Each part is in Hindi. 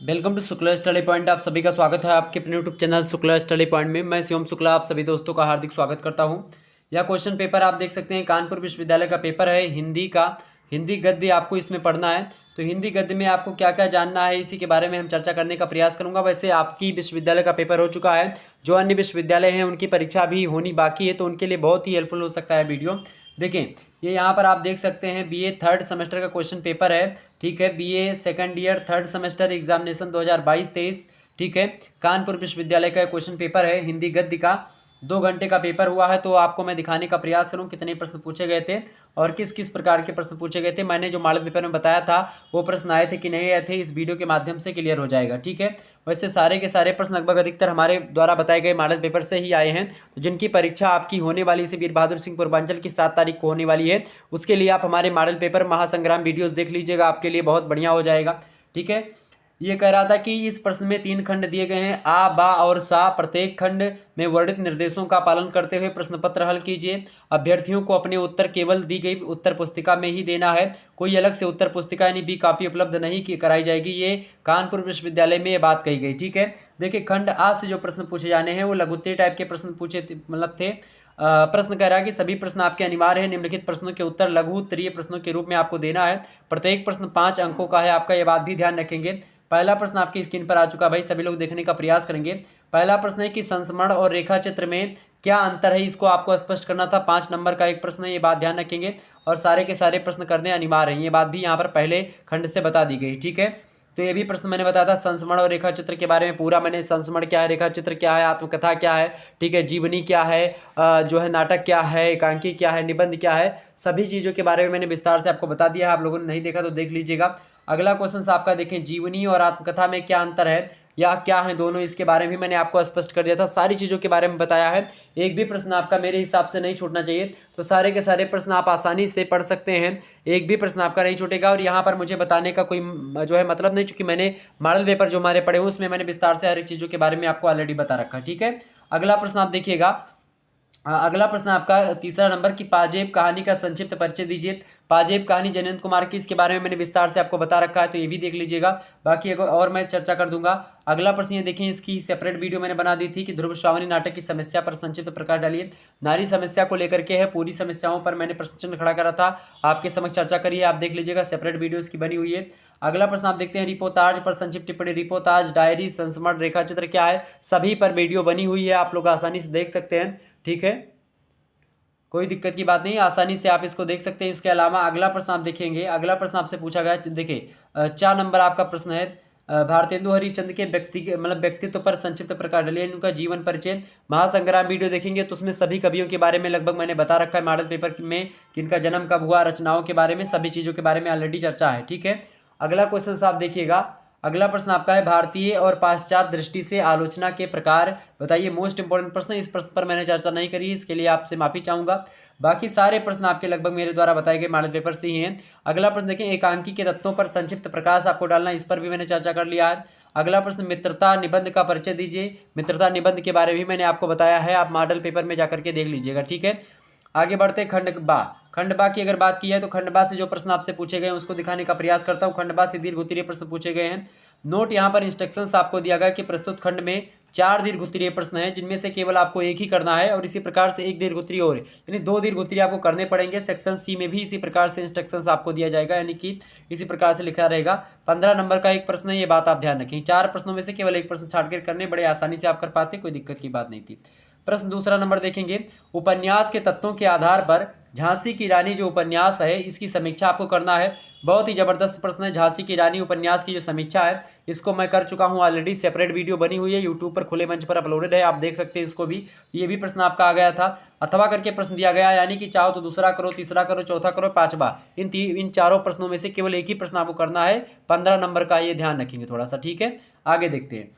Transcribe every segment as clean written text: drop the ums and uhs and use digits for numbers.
Welcome to Shukla study point. आप सभी का स्वागत है आपके अपने YouTube channel Shukla study point में। मैं शिवम शुक्ला आप सभी दोस्तों का हार्दिक स्वागत करता हूं। यह क्वेश्चन पेपर आप देख सकते हैं कानपुर विश्वविद्यालय का पेपर है हिंदी का। हिंदी गद्य आपको इसमें पढ़ना है। तो हिंदी गद्य में आपको क्या क्या जानना है इसी के बारे में हम चर्चा करने का प्रयास करूंगा। वैसे आपकी विश्वविद्यालय का पेपर हो चुका है, जो अन्य विश्वविद्यालय हैं उनकी परीक्षा भी होनी बाकी है, तो उनके लिए बहुत ही हेल्पफुल हो सकता है वीडियो। देखें, ये यहाँ पर आप देख सकते हैं बीए थर्ड सेमेस्टर का क्वेश्चन पेपर है। ठीक है, BA second year third semester examination 2022-23। ठीक है, कानपुर विश्वविद्यालय का क्वेश्चन पेपर है हिंदी गद्य का। 2 घंटे का पेपर हुआ है, तो आपको मैं दिखाने का प्रयास करूं कितने प्रश्न पूछे गए थे और किस किस प्रकार के प्रश्न पूछे गए थे। मैंने जो मॉडल पेपर में बताया था वो प्रश्न आए थे कि नहीं आए थे, इस वीडियो के माध्यम से क्लियर हो जाएगा। ठीक है, वैसे सारे के सारे प्रश्न लगभग अधिकतर हमारे द्वारा बताए गए मॉडल पेपर से ही आए हैं। तो जिनकी परीक्षा आपकी होने वाली से वीर बहादुर सिंह पूर्वांचल की 7 तारीख को होने वाली है, उसके लिए आप हमारे मॉडल पेपर महासंग्राम वीडियोस देख लीजिएगा, आपके लिए बहुत बढ़िया हो जाएगा। ठीक है, ये कह रहा था कि इस प्रश्न में 3 खंड दिए गए हैं, आ, बा और सा। प्रत्येक खंड में वर्णित निर्देशों का पालन करते हुए प्रश्न पत्र हल कीजिए। अभ्यर्थियों को अपने उत्तर केवल दी गई उत्तर पुस्तिका में ही देना है। कोई अलग से उत्तर पुस्तिका यानी बी कॉपी उपलब्ध नहीं की कराई जाएगी। ये कानपुर विश्वविद्यालय में ये बात कही गई। ठीक है, देखिए खंड आ से जो प्रश्न पूछे जाने हैं वो लघुत्तरीय टाइप के प्रश्न पूछे मतलब थे। प्रश्न कह रहा है कि सभी प्रश्न आपके अनिवार्य है। निम्नलिखित प्रश्नों के उत्तर लघु उत्तरीय प्रश्नों के रूप में आपको देना है। प्रत्येक प्रश्न 5 अंकों का है आपका, ये बात भी ध्यान रखेंगे। पहला प्रश्न आपकी स्क्रीन पर आ चुका भाई, सभी लोग देखने का प्रयास करेंगे। पहला प्रश्न है कि संस्मरण और रेखा चित्र में क्या अंतर है, इसको आपको स्पष्ट करना था। 5 नंबर का एक प्रश्न है, ये बात ध्यान रखेंगे। और सारे के सारे प्रश्न करने अनिवार्य हैं, ये बात भी यहाँ पर पहले खंड से बता दी गई। ठीक है, तो ये भी प्रश्न मैंने बताया था संस्मरण और रेखा चित्र के बारे में पूरा। मैंने संस्मरण क्या है, रेखा चित्र क्या है, आत्मकथा क्या है, ठीक है, जीवनी क्या है, जो है नाटक क्या है, एकांकी क्या है, निबंध क्या है, सभी चीज़ों के बारे में मैंने विस्तार से आपको बता दिया है। आप लोगों ने नहीं देखा तो देख लीजिएगा। अगला क्वेश्चन आपका देखें, जीवनी और आत्मकथा में क्या अंतर है या क्या है दोनों, इसके बारे में भी मैंने आपको स्पष्ट कर दिया था। सारी चीज़ों के बारे में बताया है। एक भी प्रश्न आपका मेरे हिसाब से नहीं छूटना चाहिए। तो सारे के सारे प्रश्न आप आसानी से पढ़ सकते हैं, एक भी प्रश्न आपका नहीं छूटेगा। और यहाँ पर मुझे बताने का कोई जो है मतलब नहीं, चूंकि मैंने मॉडल पेपर जो हमारे पढ़े हुए उसमें मैंने विस्तार से हर एक चीज़ों के बारे में आपको ऑलरेडी बता रखा है। ठीक है, अगला प्रश्न आप देखिएगा। अगला प्रश्न आपका तीसरा नंबर की पाजेब कहानी का संक्षिप्त परिचय दीजिए। पाजेब कहानी जयंत कुमार की, इसके बारे में मैंने विस्तार से आपको बता रखा है, तो ये भी देख लीजिएगा। बाकी और मैं चर्चा कर दूंगा। अगला प्रश्न ये देखें, इसकी सेपरेट वीडियो मैंने बना दी थी कि ध्रुव श्रावणी नाटक की समस्या पर संक्षिप्त प्रकाश डालिए। नारी समस्या को लेकर के है, पूरी समस्याओं पर मैंने प्रश्न चिन्ह खड़ा करा था, आपके समक्ष चर्चा करिए, आप देख लीजिएगा, सेपरेट वीडियो इसकी बनी हुई है। अगला प्रश्न आप देखते हैं, रिपोर्टाज पर संक्षिप्त टिप्पणी। रिपोर्टाज, डायरी, संस्मरण, रेखा चित्र क्या है, सभी पर वीडियो बनी हुई है, आप लोग आसानी से देख सकते हैं। ठीक है, कोई दिक्कत की बात नहीं, आसानी से आप इसको देख सकते हैं। इसके अलावा अगला प्रश्न आप देखेंगे, अगला प्रश्न आपसे पूछा गया, देखिए 4 नंबर आपका प्रश्न है, भारतेंदु हरिश्चंद्र के व्यक्तित्व पर संक्षिप्त प्रकाश डालिए, इनका जीवन परिचय। महासंग्राम वीडियो देखेंगे तो उसमें सभी कवियों के बारे में लगभग मैंने बता रखा है मॉडल पेपर में कि इनका जन्म कब हुआ, रचनाओं के बारे में, सभी चीज़ों के बारे में ऑलरेडी चर्चा है। ठीक है, अगला क्वेश्चन आप देखिएगा। अगला प्रश्न आपका है, भारतीय और पाश्चात्य दृष्टि से आलोचना के प्रकार बताइए। मोस्ट इंपोर्टेंट प्रश्न, इस प्रश्न पर मैंने चर्चा नहीं करी, इसके लिए आपसे माफी चाहूंगा। बाकी सारे प्रश्न आपके लगभग मेरे द्वारा बताए गए मॉडल पेपर से ही हैं। अगला प्रश्न देखें, एकांकी के तत्वों पर संक्षिप्त प्रकाश आपको डालना, इस पर भी मैंने चर्चा कर लिया है। अगला प्रश्न, मित्रता निबंध का परिचय दीजिए। मित्रता निबंध के बारे में भी मैंने आपको बताया है, आप मॉडल पेपर में जाकर के देख लीजिएगा। ठीक है, आगे बढ़ते खंड बा। खंड बा की अगर बात की है तो खंड बा से जो प्रश्न आपसे पूछे गए हैं उसको दिखाने का प्रयास करता हूँ। खंड बा से दीर्घ उत्तरीय प्रश्न पूछे गए हैं। नोट यहाँ पर इंस्ट्रक्शंस आपको दिया गया कि प्रस्तुत खंड में 4 दीर्घ उत्तरीय प्रश्न हैं, जिनमें से केवल आपको एक ही करना है, और इसी प्रकार से एक दीर्घ उत्तरीय और, यानी 2 दीर्घ उत्तरीय आपको करने पड़ेंगे। सेक्शन सी में भी इसी प्रकार से इंस्ट्रक्शंस आपको दिया जाएगा, यानी कि इसी प्रकार से लिखा रहेगा। 15 नंबर का एक प्रश्न है, ये बात आप ध्यान रखें। 4 प्रश्नों में से केवल एक प्रश्न छाट कर करने, बड़े आसानी से आप कर पाते, कोई दिक्कत की बात नहीं थी। प्रश्न दूसरा नंबर देखेंगे, उपन्यास के तत्वों के आधार पर झांसी की रानी जो उपन्यास है इसकी समीक्षा आपको करना है। बहुत ही जबरदस्त प्रश्न है। झांसी की रानी उपन्यास की जो समीक्षा है इसको मैं कर चुका हूं ऑलरेडी, सेपरेट वीडियो बनी हुई है, यूट्यूब पर खुले मंच पर अपलोडेड है, आप देख सकते हैं इसको भी। ये भी प्रश्न आपका आ गया था। अथवा करके प्रश्न दिया गया, यानी कि चाहो तो दूसरा करो, तीसरा करो, चौथा करो, पांचवा, इन चारों प्रश्नों में से केवल एक ही प्रश्न आपको करना है। 15 नंबर का, ये ध्यान रखेंगे थोड़ा सा। ठीक है, आगे देखते हैं।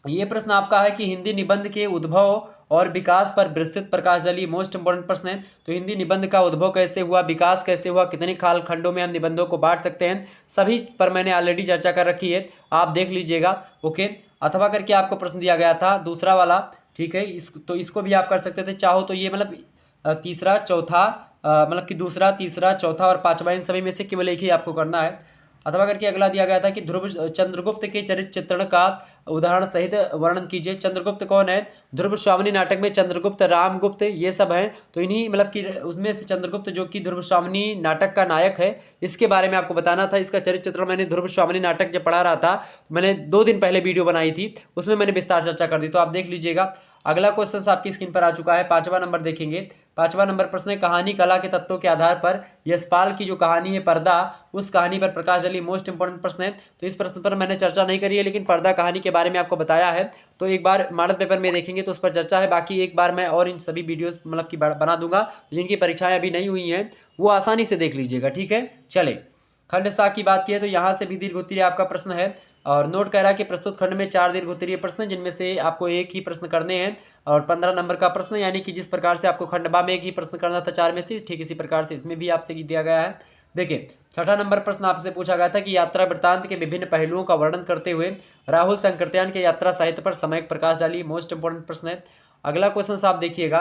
ये प्रश्न आपका है कि हिंदी निबंध के उद्भव और विकास पर विस्तृत प्रकाश डालिए। मोस्ट इंपोर्टेंट प्रश्न है। तो हिंदी निबंध का उद्भव कैसे हुआ, विकास कैसे हुआ, कितने काल खंडों में हम निबंधों को बांट सकते हैं, सभी पर मैंने ऑलरेडी चर्चा कर रखी है, आप देख लीजिएगा। ओके, अथवा करके आपको प्रश्न दिया गया था दूसरा वाला। ठीक है, तो इसको भी आप कर सकते थे, चाहो तो ये मतलब तीसरा चौथा मतलब कि दूसरा, तीसरा, चौथा और पांचवा, इन सभी में से केवल एक ही आपको करना है। अथवा करके अगला दिया गया था कि ध्रुव चंद्रगुप्त के चरित्र चित्रण का उदाहरण सहित वर्णन कीजिए। चंद्रगुप्त कौन है? ध्रुवस्वामिनी नाटक में चंद्रगुप्त, रामगुप्त ये सब हैं, तो इन्हीं मतलब कि उसमें से चंद्रगुप्त जो कि ध्रुवस्वामिनी नाटक का नायक है, इसके बारे में आपको बताना था। इसका चरित्र चित्रण मैंने ध्रुवस्वामिनी नाटक जब पढ़ा रहा था, मैंने 2 दिन पहले वीडियो बनाई थी, उसमें मैंने विस्तार चर्चा कर दी, तो आप देख लीजिएगा। अगला क्वेश्चन आपकी स्क्रीन पर आ चुका है, 5वां नंबर देखेंगे। 5वां नंबर प्रश्न है, कहानी कला के तत्वों के आधार पर यशपाल की जो कहानी है पर्दा, उस कहानी पर प्रकाश डालिए। मोस्ट इंपोर्टेंट प्रश्न है, तो इस प्रश्न पर मैंने चर्चा नहीं करी है, लेकिन पर्दा कहानी के बारे में आपको बताया है, तो एक बार मॉडल पेपर में देखेंगे तो उस पर चर्चा है। बाकी एक बार मैं और इन सभी वीडियोस मतलब कि बना दूंगा, जिनकी परीक्षाएं अभी नहीं हुई हैं वो आसानी से देख लीजिएगा, ठीक है। चले खंड सा की बात की है, तो यहाँ से भी दीर्घ उत्तरीय आपका प्रश्न है, और नोट कह रहा है कि प्रस्तुत खंड में 4 दीर्घ उत्तरीय प्रश्न, जिनमें से आपको एक ही प्रश्न करने हैं, और 15 नंबर का प्रश्न, यानी कि जिस प्रकार से आपको खंड बा में एक ही प्रश्न करना था 4 में से, ठीक इसी प्रकार से इसमें भी आपसे दिया गया है। देखिए 6ठा नंबर प्रश्न आपसे पूछा गया था कि यात्रा वृत्तांत के विभिन्न पहलुओं का वर्णन करते हुए राहुल संकृत्यान के यात्रा साहित्य पर समयक प्रकाश डालिए। मोस्ट इंपोर्टेंट प्रश्न है। अगला क्वेश्चन आप देखिएगा,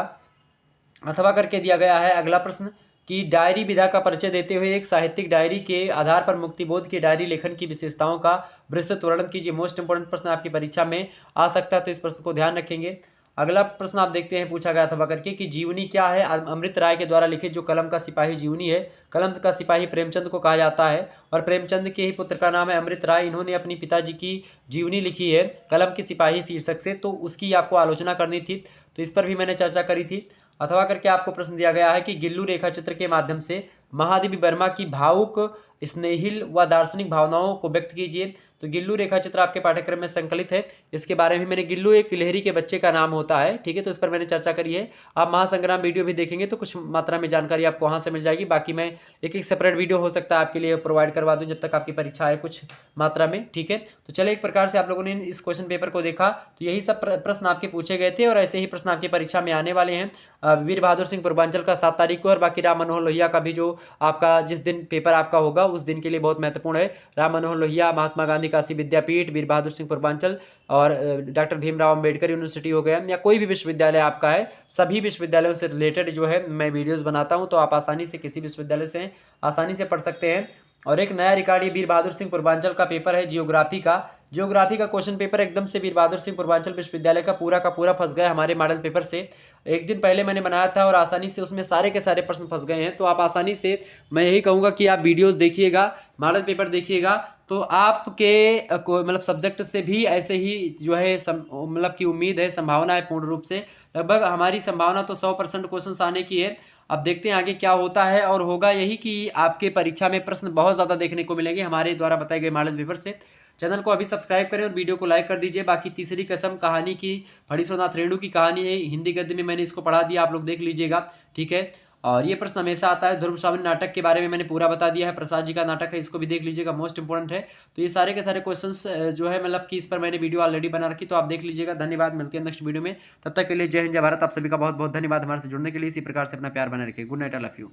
अथवा करके दिया गया है अगला प्रश्न कि डायरी विधा का परिचय देते हुए एक साहित्यिक डायरी के आधार पर मुक्तिबोध की डायरी लेखन की विशेषताओं का विस्तृत वर्णन कीजिए। मोस्ट इंपोर्टेंट प्रश्न आपकी परीक्षा में आ सकता है, तो इस प्रश्न को ध्यान रखेंगे। अगला प्रश्न आप देखते हैं, पूछा गया था करके कि जीवनी क्या है? अमृत राय के द्वारा लिखित जो कलम का सिपाही जीवनी है, कलम का सिपाही प्रेमचंद को कहा जाता है, और प्रेमचंद के ही पुत्र का नाम है अमृत राय। इन्होंने अपनी पिताजी की जीवनी लिखी है कलम की सिपाही शीर्षक से, तो उसकी आपको आलोचना करनी थी, तो इस पर भी मैंने चर्चा करी थी। अथवा करके आपको प्रश्न दिया गया है कि गिल्लू रेखा चित्र के माध्यम से महादेवी वर्मा की भावुक, स्नेहिल व दार्शनिक भावनाओं को व्यक्त कीजिए। तो गिल्लू रेखा चित्र आपके पाठ्यक्रम में संकलित है, इसके बारे में मैंने, गिल्लू एक गिलहरी के बच्चे का नाम होता है, ठीक है, तो इस पर मैंने चर्चा करी है। आप महासंग्राम वीडियो भी देखेंगे तो कुछ मात्रा में जानकारी आपको वहाँ से मिल जाएगी। बाकी मैं एक सेपरेट वीडियो हो सकता है आपके लिए प्रोवाइड करवा दूँ जब तक आपकी परीक्षा है कुछ मात्रा में, ठीक है। तो चलिए एक प्रकार से आप लोगों ने इस क्वेश्चन पेपर को देखा, तो यही सब प्रश्न आपके पूछे गए थे, और ऐसे ही प्रश्न आपकी परीक्षा में आने वाले हैं। वीर बहादुर सिंह पूर्वांचल का 7 तारीख को, और बाकी राम मनोहर लोहिया का भी जो आपका जिस दिन पेपर आपका होगा उस दिन के लिए बहुत महत्वपूर्ण है। राम मनोहर लोहिया, महात्मा गांधी काशी विद्यापीठ, वीर बहादुर सिंह पूर्वांचल, और डॉक्टर भीमराव अम्बेडकर यूनिवर्सिटी हो गया, या कोई भी विश्वविद्यालय आपका है, सभी विश्वविद्यालयों से रिलेटेड जो है मैं वीडियोज़ बनाता हूँ, तो आप आसानी से किसी विश्वविद्यालय से आसानी से पढ़ सकते हैं। और एक नया रिकॉर्ड, ये वीर बहादुर सिंह पूर्वांचल का पेपर है जियोग्राफी का क्वेश्चन पेपर एकदम से वीर बहादुर सिंह पूर्वांचल विश्वविद्यालय का पूरा फंस गया हमारे मॉडल पेपर से। एक दिन पहले मैंने बनाया था और आसानी से उसमें सारे के सारे प्रश्न फंस गए हैं, तो आप आसानी से, मैं यही कहूँगा कि आप वीडियोस देखिएगा, मॉडल पेपर देखिएगा, तो आपके मतलब सब्जेक्ट से भी ऐसे ही जो है मतलब की उम्मीद है, संभावना है पूर्ण रूप से। लगभग हमारी संभावना तो 100% क्वेश्चन आने की है। अब देखते हैं आगे क्या होता है, और होगा यही कि आपके परीक्षा में प्रश्न बहुत ज़्यादा देखने को मिलेंगे हमारे द्वारा बताए गए मॉडल पेपर से। चैनल को अभी सब्सक्राइब करें और वीडियो को लाइक कर दीजिए। बाकी तीसरी कसम कहानी की, फणीश्वरनाथ रेणु की कहानी है, हिंदी गद्य में मैंने इसको पढ़ा दिया, आप लोग देख लीजिएगा, ठीक है। और ये प्रश्न हमेशा आता है। ध्रुवस्वामिनी नाटक के बारे में मैंने पूरा बता दिया है, प्रसाद जी का नाटक है, इसको भी देख लीजिएगा, मोस्ट इंपोर्टेंट है। तो ये सारे के सारे क्वेश्चंस जो है मतलब कि इस पर मैंने वीडियो ऑलरेडी बना रखी, तो आप देख लीजिएगा। धन्यवाद, मिलते हैं नेक्स्ट वीडियो में, तब तक के लिए जय हिंद जय भारत। आप सभी का बहुत बहुत धन्यवाद हमारे से जुड़ने के लिए। इसी प्रकार से अपना प्यार बना रखिए। Good night, I love you.